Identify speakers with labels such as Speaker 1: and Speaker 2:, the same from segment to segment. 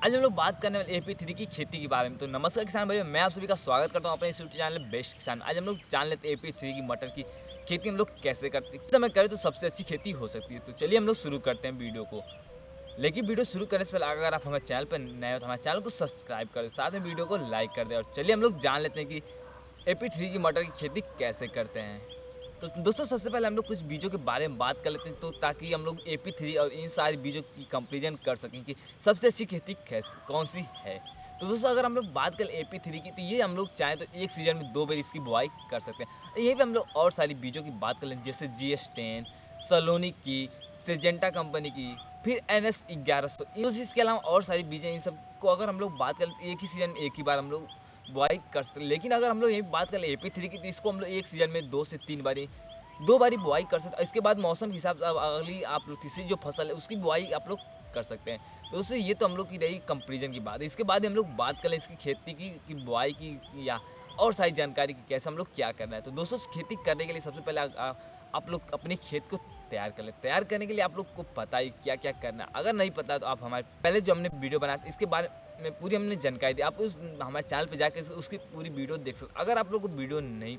Speaker 1: आज हम लोग बात करने वाले AP3 की खेती के बारे में। तो नमस्कार किसान भाइयों, मैं आप सभी का स्वागत करता हूं अपने इस यूट्यूब चैनल बेस्ट किसान। आज हम लोग जान लेते हैं AP3 की मटर की खेती हम लोग कैसे करते हैं, किस समय करें तो सबसे अच्छी खेती हो सकती है। तो चलिए हम लोग शुरू करते हैं वीडियो को। लेकिन वीडियो शुरू करने से पहले अगर आप हमारे चैनल पर नए हो तो हमारे चैनल को सब्सक्राइब कर दें, साथ में वीडियो को लाइक कर दें। और चलिए हम लोग जान लेते हैं कि AP3 की मटर की खेती कैसे करते हैं। तो दोस्तों सबसे पहले हम लोग कुछ बीजों के बारे में बात कर लेते हैं, तो ताकि हम लोग AP3 और इन सारे बीजों की कंपैरिजन कर सकें कि सबसे अच्छी खेती कौन सी है। तो दोस्तों अगर हम लोग बात करें AP3 की, तो ये हम लोग चाहें तो एक सीजन में 2 बार इसकी बुआई कर सकते हैं। यहीं पे हम लोग और सारी बीजों की बात कर लें, जैसे GS10, सलोनी की, सिजेंटा कंपनी की, फिर NS 1100। इसके अलावा और सारी बीजें, इन सबको अगर हम लोग बात करें तो एक ही सीजन में एक ही बार हम लोग बुआई कर सकते हैं। लेकिन अगर हम लोग यही बात करें AP3 की, तो इसको हम लोग एक सीजन में 2 से 3 बारी 2 बारी बुआई कर सकते हैं। इसके बाद मौसम के हिसाब से अब अगली आप लोग तीसरी जो फसल है उसकी बुआई आप लोग कर सकते हैं। तो दोस्तों ये तो हम लोग की रही कंपैरिजन की बात है। इसके बाद हम लोग बात करें इसकी खेती की बुआई की या और सारी जानकारी की, कैसे हम लोग क्या करना है। तो दोस्तों खेती करने के लिए सबसे पहले आप लोग अपने खेत को तैयार कर लें। तैयार करने के लिए आप लोग को पता है क्या-क्या करना है। अगर नहीं पता है तो आप हमारे पहले जो हमने वीडियो बनाया था इसके बारे में पूरी हमने जानकारी दी। आप उस हमारे चैनल पे जाके उसकी पूरी वीडियो देख सकते हो। अगर आप लोग को वीडियो नहीं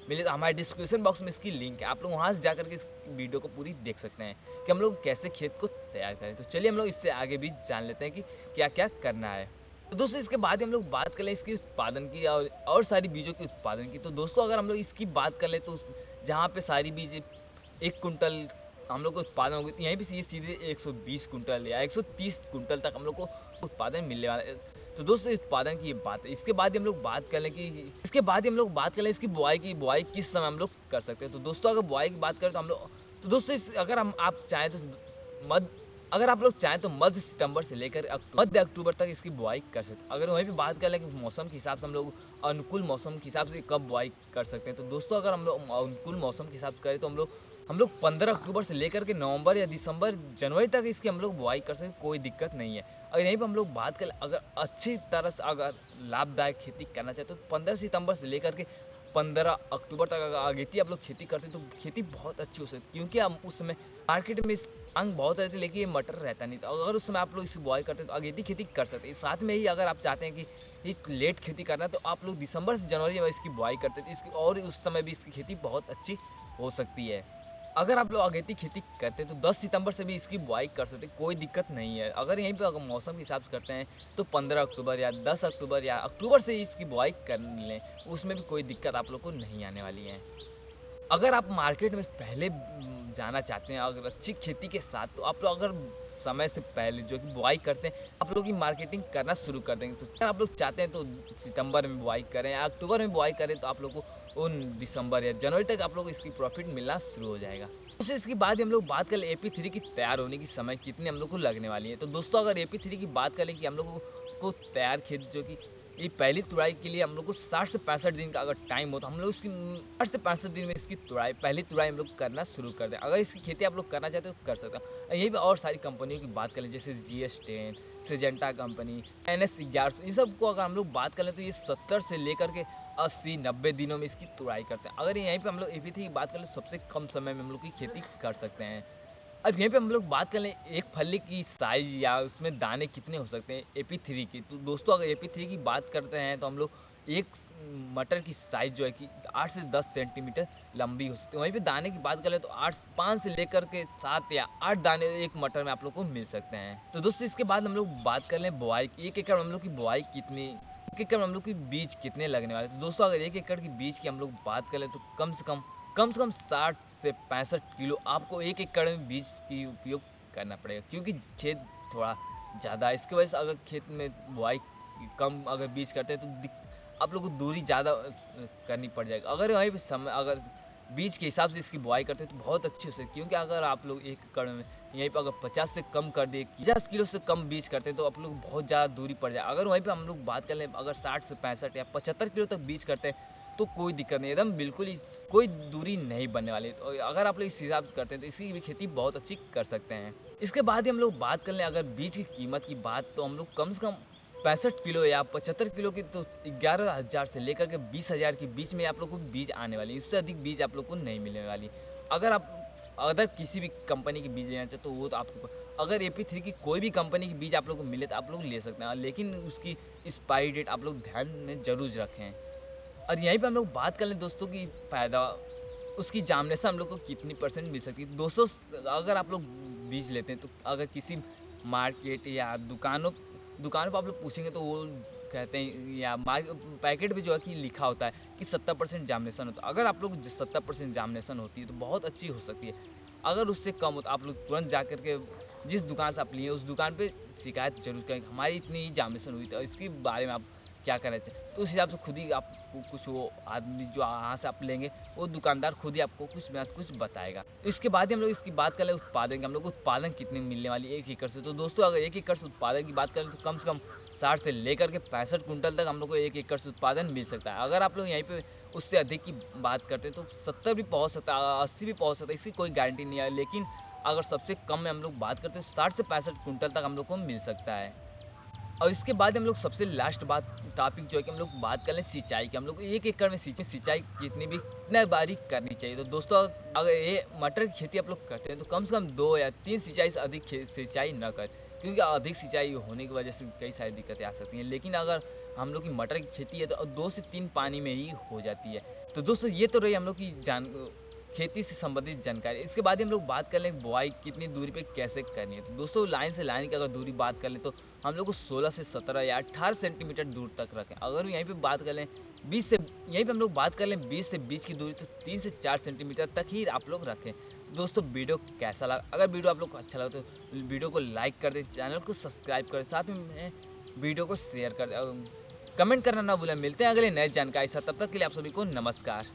Speaker 1: मिले तो हमारे डिस्क्रिप्शन बॉक्स में इसकी लिंक है, आप लोग वहाँ से जाकर के इस वीडियो को पूरी देख सकते हैं कि हम लोग कैसे खेत को तैयार करें। तो चलिए हम लोग इससे आगे भी जान लेते हैं कि क्या-क्या करना है। तो दोस्तों इसके बाद हम लोग बात कर लें इसके उत्पादन की और सारी बीजों के उत्पादन की। तो दोस्तों अगर हम लोग इसकी बात कर लें तो जहाँ पे सारी बीज 1 कुंटल हम लोग को उत्पादन होगी, तो यहीं पे ये सीधे 120 कुंटल या 130 कुंटल तक हम लोग को उत्पादन मिलने वाला है। तो दोस्तों उत्पादन की ये बात है। इसके बाद हम लोग बात कर लें इसकी बुआई की। बुआई किस समय हम लोग कर सकते हैं। तो दोस्तों अगर बुआई की बात करें तो हम लोग, तो दोस्तों अगर हम आप चाहें तो अगर आप लोग चाहें तो मध्य सितंबर से लेकर मध्य अक्टूबर तक इसकी बुआई कर सकते हैं। अगर वहीं पे बात कर लें कि मौसम के हिसाब से हम लोग अनुकूल मौसम के हिसाब से कब बुआई कर सकते हैं। तो दोस्तों अगर हम लोग अनुकूल मौसम के हिसाब से करें तो हम लोग 15 अक्टूबर से लेकर के नवंबर या दिसंबर जनवरी तक इसकी हम लोग बुआई कर सकते हैं, कोई दिक्कत नहीं है। अगर यहीं पर हम लोग बात करें, अगर अच्छी तरह से अगर लाभदायक खेती करना चाहते हो तो 15 सितंबर से लेकर के 15 अक्टूबर तक अगर अगेती आप लोग खेती करते हैं तो खेती बहुत अच्छी हो सकती है, क्योंकि हम उस समय मार्केट में मांग बहुत रहती है, लेकिन ये मटर रहता नहीं था। अगर उस समय आप लोग इसकी बुआई करते हैं तो अगेती खेती कर सकते हैं। साथ में ही अगर आप चाहते हैं कि एक लेट खेती करना है तो आप लोग दिसंबर से जनवरी में इसकी बुआई करते थे इसकी, और उस समय भी इसकी खेती बहुत अच्छी हो सकती है। अगर आप लोग अगेती खेती करते हैं तो 10 सितंबर से भी इसकी बुआई कर सकते हैं, कोई दिक्कत नहीं है। अगर यहीं पे अगर मौसम के हिसाब से करते हैं तो 15 अक्टूबर या 10 अक्टूबर या अक्टूबर से इसकी बुआई कर लें, उसमें भी कोई दिक्कत आप लोग को नहीं आने वाली है। अगर आप मार्केट में पहले जाना चाहते हैं अगर अच्छी खेती के साथ, तो आप लोग अगर समय से पहले जो कि बुआई करते हैं आप लोग की मार्केटिंग करना शुरू कर देंगे। तो अगर आप लोग चाहते हैं तो सितंबर में बुआई करें या अक्टूबर में बुआई करें, तो आप लोग को उन दिसंबर या जनवरी तक आप लोग इसकी प्रॉफिट मिलना शुरू हो जाएगा। उससे इसके बाद हम लोग बात करें AP3 की तैयार होने की समय कितनी हम लोग को लगने वाली है। तो दोस्तों अगर AP3 की बात करें कि हम लोग को तैयार खेत जो कि ये पहली तुड़ाई के लिए हम लोग को 60 से 65 दिन का अगर टाइम हो तो हम लोग इसकी 60 से 65 दिन में इसकी पहली तुड़ाई हम लोग करना शुरू कर दें। अगर इसकी खेती आप लोग करना चाहते हो तो कर सकते हैं। यहीं पे और सारी कंपनियों की बात करें, जैसे GS10, सिजेंटा कंपनी, NS 1100, इन सब को अगर हम लोग बात करें तो ये 70 से लेकर के 80-90 दिनों में इसकी तुड़ाई करते हैं। अगर यहीं पे हम लोग AP3 की बात करें तो सबसे कम समय में हम लोग की खेती कर सकते हैं। अब यहीं पे हम लोग बात कर लें एक फली की साइज़ या उसमें दाने कितने हो सकते हैं AP3 की। तो दोस्तों अगर AP3 की बात करते हैं तो हम लोग एक मटर की साइज़ जो है कि 8 से 10 सेंटीमीटर लंबी हो सकती है। वहीं पे दाने की बात करें तो 5 से लेकर के 7 या 8 दाने एक मटर में आप लोग को मिल सकते हैं। तो दोस्तों इसके बाद हम लोग बात कर लें बुआई की। 1 एकड़ में हम लोग की बुआई कितनी, 1 एकड़ में हम लोग की बीज कितने लगने वाले। तो दोस्तों अगर 1 एकड़ की बीज की हम लोग बात करें तो कम से कम 60 से 65 किलो आपको 1 एकड़ में बीज की उपयोग करना पड़ेगा, क्योंकि खेत थोड़ा ज़्यादा है। इसकी वजह से अगर खेत में बुआई कम अगर बीज करते हैं तो आप लोग को दूरी ज़्यादा करनी पड़ जाएगी। अगर वहीं पे समय अगर बीज के हिसाब से इसकी बुआई करते हैं तो बहुत अच्छी हो सकती है, क्योंकि अगर आप लोग 1 एकड़ में यहीं पे अगर 50 से कम कर दिए, 50 किलो से कम बीज करते हैं तो आप लोग बहुत ज़्यादा दूरी पड़ जाए। अगर वहीं पे हम लोग बात कर लें अगर 60 से 65 या 75 किलो तक बीज करते हैं तो कोई दिक्कत नहीं, एकदम बिल्कुल ही कोई दूरी नहीं बनने वाली। तो अगर आप लोग इस हिसाब से करते हैं तो इसकी भी खेती बहुत अच्छी कर सकते हैं। इसके बाद ही हम लोग बात कर लें अगर बीज की कीमत की बात, तो हम लोग कम से कम 65 किलो या 75 किलो की तो 11,000 से लेकर के 20,000 के बीच में आप लोग को बीज आने वाली है। इससे अधिक बीज आप लोग को नहीं मिलने वाली। अगर आप किसी भी कंपनी की बीज लेना चाहते तो वो तो आपके ऊपर। अगर AP3 की कोई भी कंपनी के बीज आप लोग को मिले तो आप लोग ले सकते हैं, लेकिन उसकी एक्सपायरी डेट आप लोग ध्यान में ज़रूर रखें। और यहीं पे हम लोग बात कर लें दोस्तों की फ़ायदा, उसकी जामने से हम लोग को कितनी % मिल सकती है। दोस्तों अगर आप लोग बीज लेते हैं तो अगर किसी मार्केट या दुकानों पे आप लोग पूछेंगे तो वो कहते हैं या पैकेट पे जो है कि लिखा होता है कि 70% जार्मिनेशन होता है। अगर आप लोग 70% जार्मिनेशन होती है तो बहुत अच्छी हो सकती है। अगर उससे कम हो तो आप लोग तुरंत जाकर के जिस दुकान से आप लिए उस दुकान पे शिकायत ज़रूर करें, हमारी इतनी जार्मिनेशन हुई, तो इसके बारे में आप क्या करना चाहिए। तो उस हिसाब से खुद ही आपको कुछ वो आदमी जो यहाँ से आप लेंगे वो दुकानदार खुद ही आपको कुछ ना कुछ बताएगा। तो इसके बाद ही हम लोग इसकी बात कर लें उत्पादन की, हम लोग को उत्पादन कितनी मिलने वाली है 1 एकड़ से। तो दोस्तों अगर 1 एकड़ से उत्पादन की बात करें तो कम से कम 60 से लेकर के 65 कुंटल तक हम लोग को 1 एकड़ से उत्पादन मिल सकता है। अगर आप लोग यहीं पे उससे अधिक की बात करते हैं तो 70 भी पहुँच सकता है, 80 भी पहुँच सकता है, इसकी कोई गारंटी नहीं है। लेकिन अगर सबसे कम में हम लोग बात करते हैं 60 से 65 कुंटल तक हम लोग को मिल सकता है। और इसके बाद हम लोग सबसे लास्ट बात टॉपिक जो है कि हम लोग बात कर लें सिंचाई की। हम लोग को 1 एकड़ में सिंचाई कितने बारी करनी चाहिए। तो दोस्तों अगर ये मटर की खेती आप लोग करते हैं तो कम से कम 2 या 3 सिंचाई से अधिक सिंचाई न करें, क्योंकि अधिक सिंचाई होने की वजह से कई सारी दिक्कतें आ सकती हैं। लेकिन अगर हम लोग की मटर की खेती है तो 2 से 3 पानी में ही हो जाती है। तो दोस्तों ये तो रही हम लोग की खेती से संबंधित जानकारी। इसके बाद ही हम लोग बात कर लें बुआई कितनी दूरी पे कैसे करनी है। तो दोस्तों लाइन से लाइन की अगर दूरी बात कर लें तो हम लोग को 16 से 17 या 18 सेंटीमीटर दूर तक रखें। अगर यहीं पे बात कर लें 20 से यहीं पे हम लोग बात कर लें 20 से 20 की दूरी तो 3 से 4 सेंटीमीटर तक ही आप लोग रखें। दोस्तों वीडियो कैसा लगा, अगर वीडियो आप लोग को अच्छा लगा तो वीडियो को लाइक कर दें, चैनल को सब्सक्राइब करें, साथ में वीडियो को शेयर कर दें, कमेंट करना ना भूलें। मिलते हैं अगले नए जानकारी साथ, तब तक के लिए आप सभी को नमस्कार।